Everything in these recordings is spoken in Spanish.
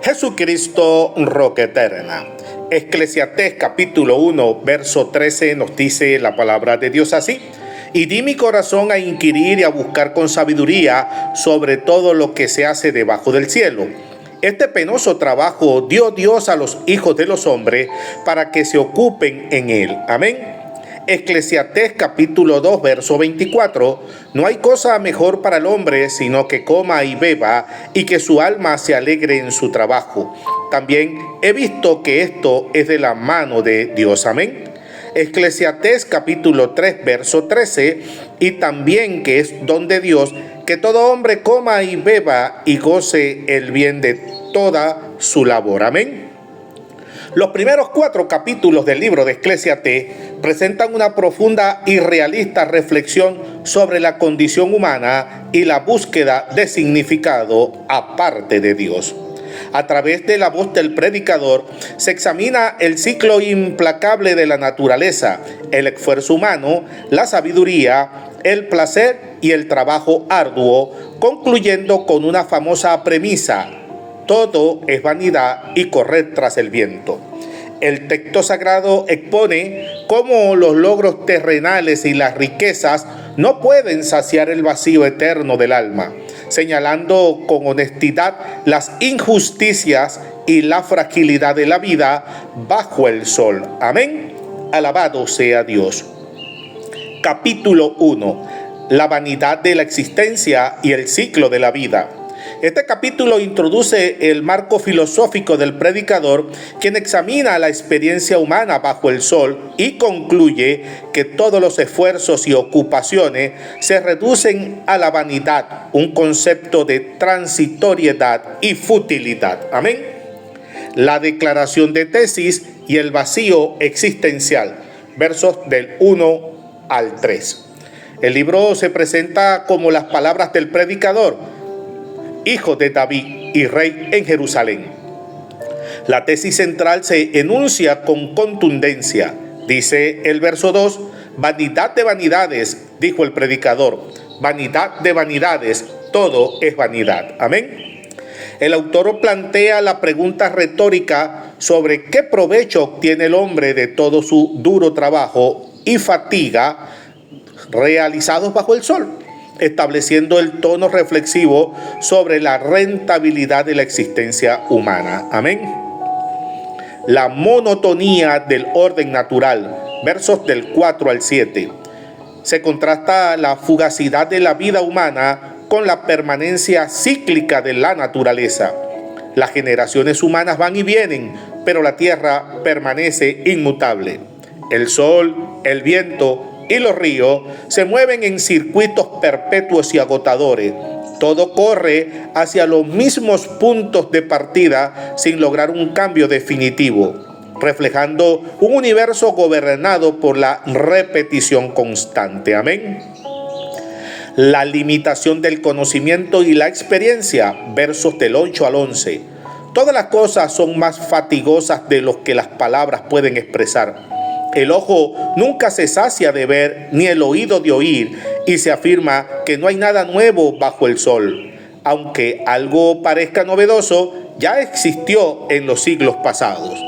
Jesucristo, roca eterna. Eclesiastés capítulo 1, verso 13 nos dice la palabra de Dios así: y di mi corazón a inquirir y a buscar con sabiduría sobre todo lo que se hace debajo del cielo. Este penoso trabajo dio Dios a los hijos de los hombres para que se ocupen en él. Amén. Eclesiastés capítulo 2, verso 24. No hay cosa mejor para el hombre sino que coma y beba y que su alma se alegre en su trabajo. También he visto que esto es de la mano de Dios. Amén. Eclesiastés capítulo 3, verso 13. Y también que es don de Dios que todo hombre coma y beba y goce el bien de toda su labor. Amén. Los primeros 4 capítulos del libro de Eclesiastés presentan una profunda y realista reflexión sobre la condición humana y la búsqueda de significado aparte de Dios. A través de la voz del predicador se examina el ciclo implacable de la naturaleza, el esfuerzo humano, la sabiduría, el placer y el trabajo arduo, concluyendo con una famosa premisa: todo es vanidad y correr tras el viento. El texto sagrado expone cómo los logros terrenales y las riquezas no pueden saciar el vacío eterno del alma, señalando con honestidad las injusticias y la fragilidad de la vida bajo el sol. Amén. Alabado sea Dios. Capítulo 1. La vanidad de la existencia y el ciclo de la vida. Este capítulo introduce el marco filosófico del predicador, quien examina la experiencia humana bajo el sol y concluye que todos los esfuerzos y ocupaciones se reducen a la vanidad, un concepto de transitoriedad y futilidad. Amén. La declaración de tesis y el vacío existencial, versos del 1 al 3. El libro se presenta como las palabras del predicador, hijo de David y rey en Jerusalén. La tesis central se enuncia con contundencia. Dice el verso 2: vanidad de vanidades, dijo el predicador, vanidad de vanidades, todo es vanidad. Amén. El autor plantea la pregunta retórica sobre qué provecho obtiene el hombre de todo su duro trabajo y fatiga realizados bajo el sol, estableciendo el tono reflexivo sobre la rentabilidad de la existencia humana. Amén. La monotonía del orden natural, versos del 4 al 7. Se contrasta la fugacidad de la vida humana con la permanencia cíclica de la naturaleza. Las generaciones humanas van y vienen, pero la tierra permanece inmutable. El sol, el viento y los ríos se mueven en circuitos perpetuos y agotadores. Todo corre hacia los mismos puntos de partida sin lograr un cambio definitivo, reflejando un universo gobernado por la repetición constante. Amén. La limitación del conocimiento y la experiencia, versos del 8 al 11. Todas las cosas son más fatigosas de lo que las palabras pueden expresar. El ojo nunca se sacia de ver, ni el oído de oír, y se afirma que no hay nada nuevo bajo el sol. Aunque algo parezca novedoso, ya existió en los siglos pasados.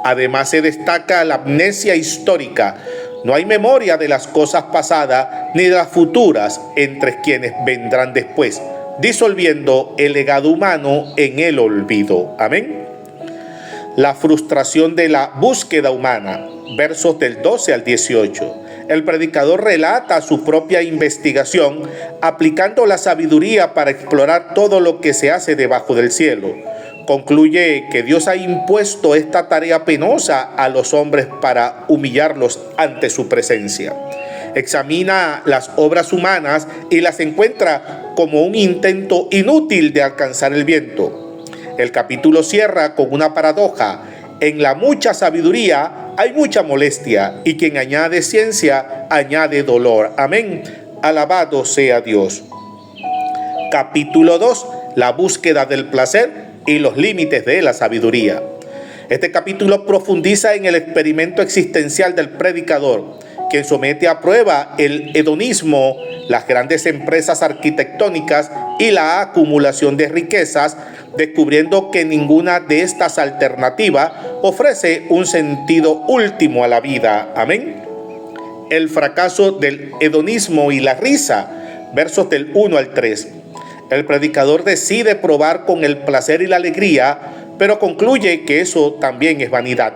Además, se destaca la amnesia histórica. No hay memoria de las cosas pasadas ni de las futuras entre quienes vendrán después, disolviendo el legado humano en el olvido. Amén. La frustración de la búsqueda humana, versos del 12 al 18. El predicador relata su propia investigación, aplicando la sabiduría para explorar todo lo que se hace debajo del cielo. Concluye que Dios ha impuesto esta tarea penosa a los hombres para humillarlos ante su presencia. Examina las obras humanas y las encuentra como un intento inútil de alcanzar el viento. El capítulo cierra con una paradoja: en la mucha sabiduría hay mucha molestia, y quien añade ciencia añade dolor. Amén. Alabado sea Dios. Capítulo 2. La búsqueda del placer y los límites de la sabiduría. Este capítulo profundiza en el experimento existencial del predicador, quien somete a prueba el hedonismo, las grandes empresas arquitectónicas y la acumulación de riquezas, descubriendo que ninguna de estas alternativas ofrece un sentido último a la vida. Amén. El fracaso del hedonismo y la risa, versos del 1 al 3. El predicador decide probar con el placer y la alegría, pero concluye que eso también es vanidad.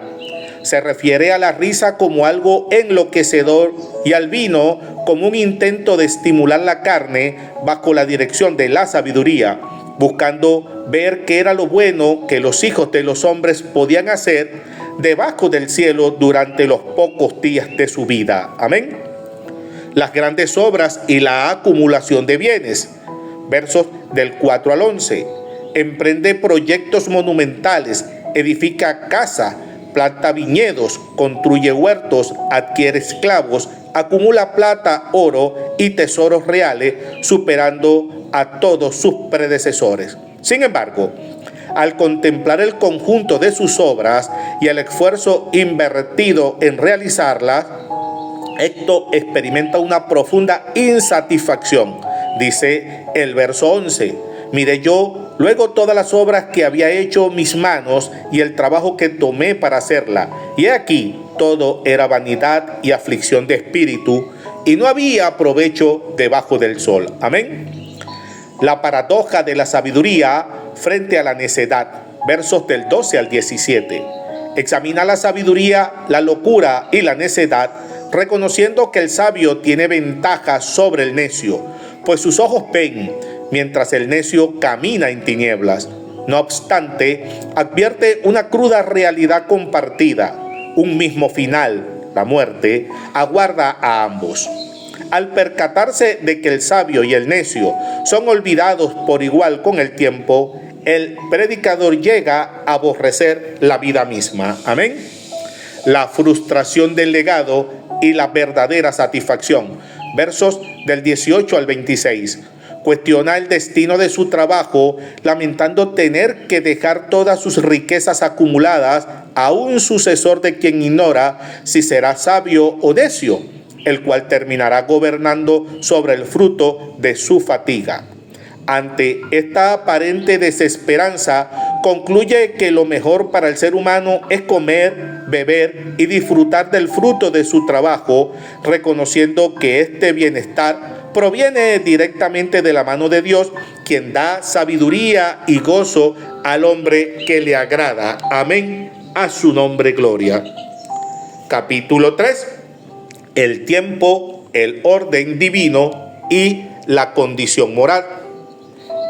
Se refiere a la risa como algo enloquecedor y al vino como un intento de estimular la carne bajo la dirección de la sabiduría, buscando ver qué era lo bueno que los hijos de los hombres podían hacer debajo del cielo durante los pocos días de su vida. Amén. Las grandes obras y la acumulación de bienes, versos del 4 al 11. Emprende proyectos monumentales, edifica casa, planta viñedos, construye huertos, adquiere esclavos, acumula plata, oro y tesoros reales, superando a todos sus predecesores. Sin embargo, al contemplar el conjunto de sus obras y el esfuerzo invertido en realizarlas, Héctor experimenta una profunda insatisfacción. Dice el verso 11: miré yo luego todas las obras que había hecho mis manos y el trabajo que tomé para hacerla, y aquí todo era vanidad y aflicción de espíritu, y no había provecho debajo del sol. Amén. La paradoja de la sabiduría frente a la necedad, versos del 12 al 17. Examina la sabiduría, la locura y la necedad, reconociendo que el sabio tiene ventaja sobre el necio, pues sus ojos ven, mientras el necio camina en tinieblas. No obstante, advierte una cruda realidad compartida. Un mismo final, la muerte, aguarda a ambos. Al percatarse de que el sabio y el necio son olvidados por igual con el tiempo, el predicador llega a aborrecer la vida misma. Amén. La frustración del legado y la verdadera satisfacción. Versos del 18 al 26. Cuestiona el destino de su trabajo, lamentando tener que dejar todas sus riquezas acumuladas a un sucesor de quien ignora si será sabio o necio, el cual terminará gobernando sobre el fruto de su fatiga. Ante esta aparente desesperanza, concluye que lo mejor para el ser humano es comer, beber y disfrutar del fruto de su trabajo, reconociendo que este bienestar proviene directamente de la mano de Dios, quien da sabiduría y gozo al hombre que le agrada. Amén. A su nombre gloria. Capítulo 3. El tiempo, el orden divino y la condición moral.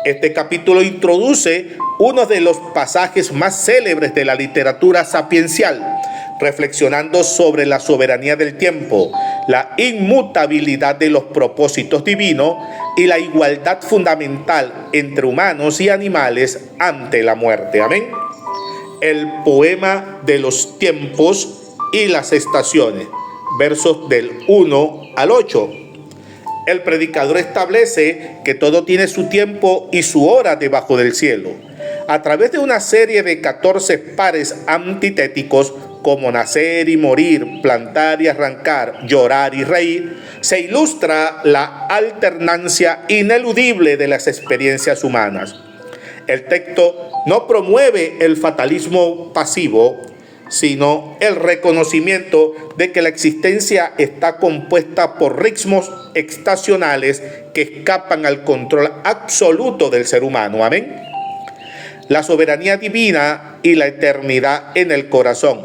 Este capítulo introduce uno de los pasajes más célebres de la literatura sapiencial, reflexionando sobre la soberanía del tiempo, la inmutabilidad de los propósitos divinos y la igualdad fundamental entre humanos y animales ante la muerte. Amén. El poema de los tiempos y las estaciones, versos del 1 al 8. El predicador establece que todo tiene su tiempo y su hora debajo del cielo. A través de una serie de 14 pares antitéticos, como nacer y morir, plantar y arrancar, llorar y reír, se ilustra la alternancia ineludible de las experiencias humanas. El texto no promueve el fatalismo pasivo, sino el reconocimiento de que la existencia está compuesta por ritmos estacionales que escapan al control absoluto del ser humano. Amén. La soberanía divina y la eternidad en el corazón,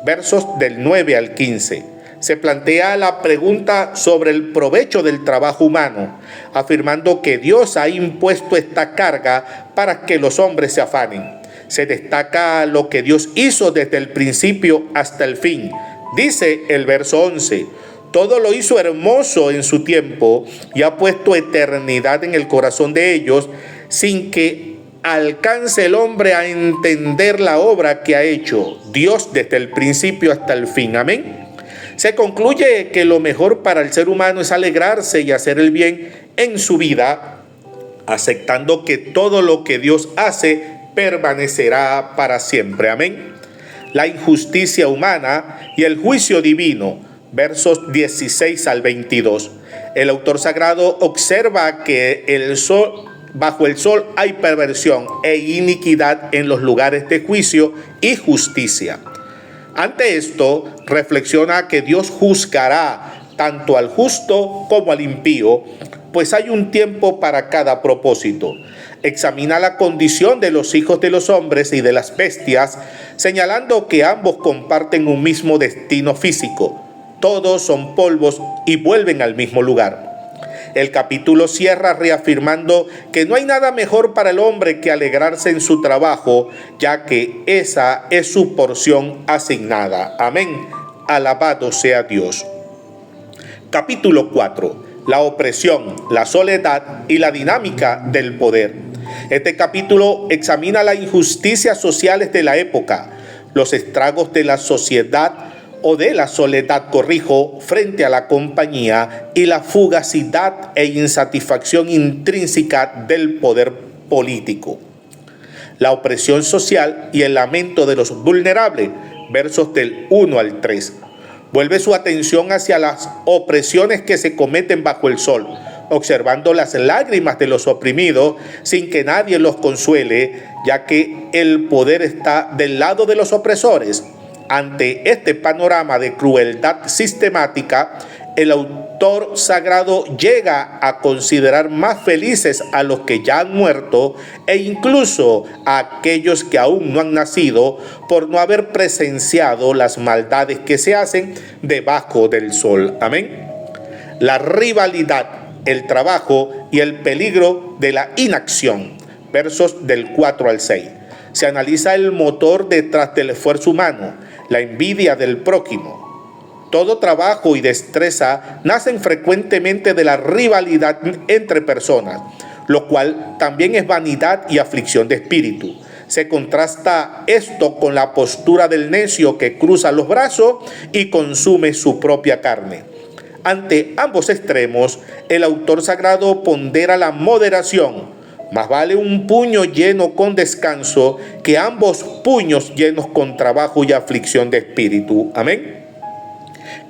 versos del 9 al 15. Se plantea la pregunta sobre el provecho del trabajo humano, afirmando que Dios ha impuesto esta carga para que los hombres se afanen. Se destaca lo que Dios hizo desde el principio hasta el fin. Dice el verso 11: todo lo hizo hermoso en su tiempo y ha puesto eternidad en el corazón de ellos, sin que alcance el hombre a entender la obra que ha hecho Dios desde el principio hasta el fin. Amén. Se concluye que lo mejor para el ser humano es alegrarse y hacer el bien en su vida, aceptando que todo lo que Dios hace permanecerá para siempre. Amén. La injusticia humana y el juicio divino, versos 16 al 22. El autor sagrado observa que bajo el sol hay perversión e iniquidad en los lugares de juicio y justicia. Ante esto, reflexiona que Dios juzgará tanto al justo como al impío, pues hay un tiempo para cada propósito. Examina la condición de los hijos de los hombres y de las bestias, señalando que ambos comparten un mismo destino físico. Todos son polvos y vuelven al mismo lugar. El capítulo cierra reafirmando que no hay nada mejor para el hombre que alegrarse en su trabajo, ya que esa es su porción asignada. Amén. Alabado sea Dios. Capítulo 4. La opresión, la soledad y la dinámica del poder. Este capítulo examina las injusticias sociales de la época, los estragos de la sociedad o de la soledad, frente a la compañía y la fugacidad e insatisfacción intrínseca del poder político. La opresión social y el lamento de los vulnerables, versos del 1 al 3. Vuelve su atención hacia las opresiones que se cometen bajo el sol, observando las lágrimas de los oprimidos sin que nadie los consuele, ya que el poder está del lado de los opresores. Ante este panorama de crueldad sistemática, el autor sagrado llega a considerar más felices a los que ya han muerto e incluso a aquellos que aún no han nacido por no haber presenciado las maldades que se hacen debajo del sol. Amén. La rivalidad, el trabajo y el peligro de la inacción. Versos del 4 al 6. Se analiza el motor detrás del esfuerzo humano, la envidia del prójimo. Todo trabajo y destreza nacen frecuentemente de la rivalidad entre personas, lo cual también es vanidad y aflicción de espíritu. Se contrasta esto con la postura del necio que cruza los brazos y consume su propia carne. Ante ambos extremos, el autor sagrado pondera la moderación. Más vale un puño lleno con descanso que ambos puños llenos con trabajo y aflicción de espíritu. Amén.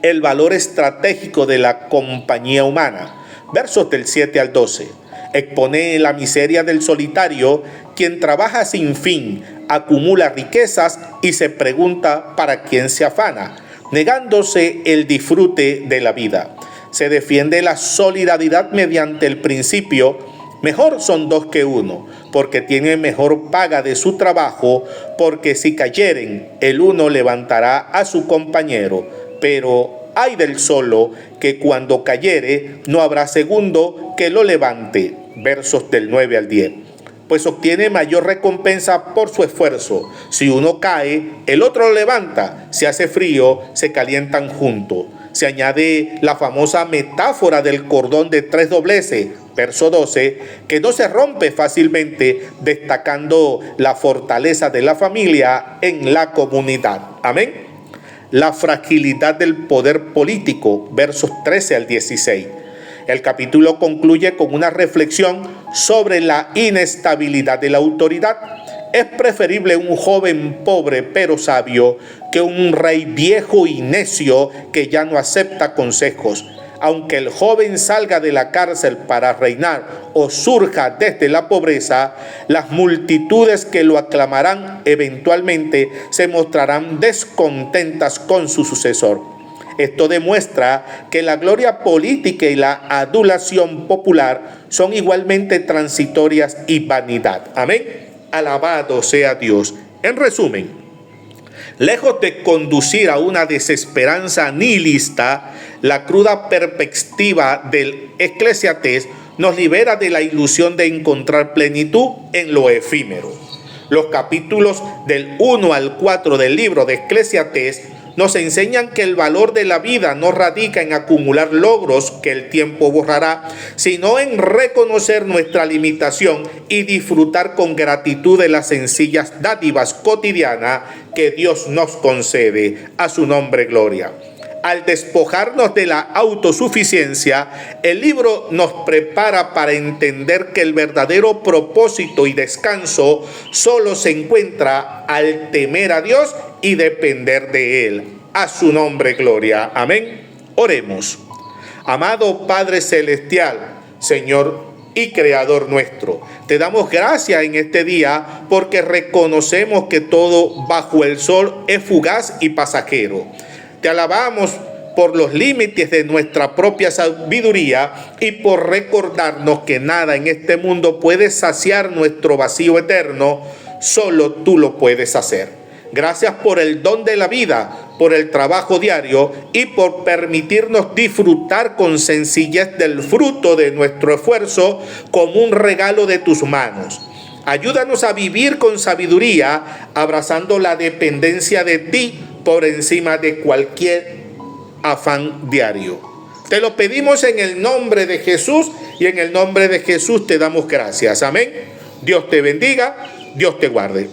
El valor estratégico de la compañía humana. Versos del 7 al 12. Expone la miseria del solitario, quien trabaja sin fin, acumula riquezas y se pregunta para quién se afana, negándose el disfrute de la vida. Se defiende la solidaridad mediante el principio: mejor son dos que uno, porque tienen mejor paga de su trabajo, porque si cayeren, el uno levantará a su compañero. Pero ay del solo, que cuando cayere, no habrá segundo que lo levante. Versos del 9 al 10. Pues obtiene mayor recompensa por su esfuerzo. Si uno cae, el otro lo levanta. Si hace frío, se calientan juntos. Se añade la famosa metáfora del cordón de 3 dobleces, verso 12, que no se rompe fácilmente, destacando la fortaleza de la familia en la comunidad. Amén. La fragilidad del poder político, versos 13 al 16. El capítulo concluye con una reflexión sobre la inestabilidad de la autoridad. Es preferible un joven pobre pero sabio que un rey viejo y necio que ya no acepta consejos. Aunque el joven salga de la cárcel para reinar o surja desde la pobreza, las multitudes que lo aclamarán eventualmente se mostrarán descontentas con su sucesor. Esto demuestra que la gloria política y la adulación popular son igualmente transitorias y vanidad. Amén. Alabado sea Dios. En resumen, lejos de conducir a una desesperanza nihilista, la cruda perspectiva del Eclesiastés nos libera de la ilusión de encontrar plenitud en lo efímero. Los capítulos del 1 al 4 del libro de Eclesiastés nos enseñan que el valor de la vida no radica en acumular logros que el tiempo borrará, sino en reconocer nuestra limitación y disfrutar con gratitud de las sencillas dádivas cotidianas que Dios nos concede. A su nombre gloria. Al despojarnos de la autosuficiencia, el libro nos prepara para entender que el verdadero propósito y descanso solo se encuentra al temer a Dios y depender de Él. A su nombre gloria. Amén. Oremos. Amado Padre Celestial, Señor y Creador nuestro, te damos gracias en este día porque reconocemos que todo bajo el sol es fugaz y pasajero. Te alabamos por los límites de nuestra propia sabiduría y por recordarnos que nada en este mundo puede saciar nuestro vacío eterno, solo tú lo puedes hacer. Gracias por el don de la vida, por el trabajo diario y por permitirnos disfrutar con sencillez del fruto de nuestro esfuerzo como un regalo de tus manos. Ayúdanos a vivir con sabiduría, abrazando la dependencia de ti por encima de cualquier afán diario. Te lo pedimos en el nombre de Jesús y en el nombre de Jesús te damos gracias. Amén. Dios te bendiga, Dios te guarde.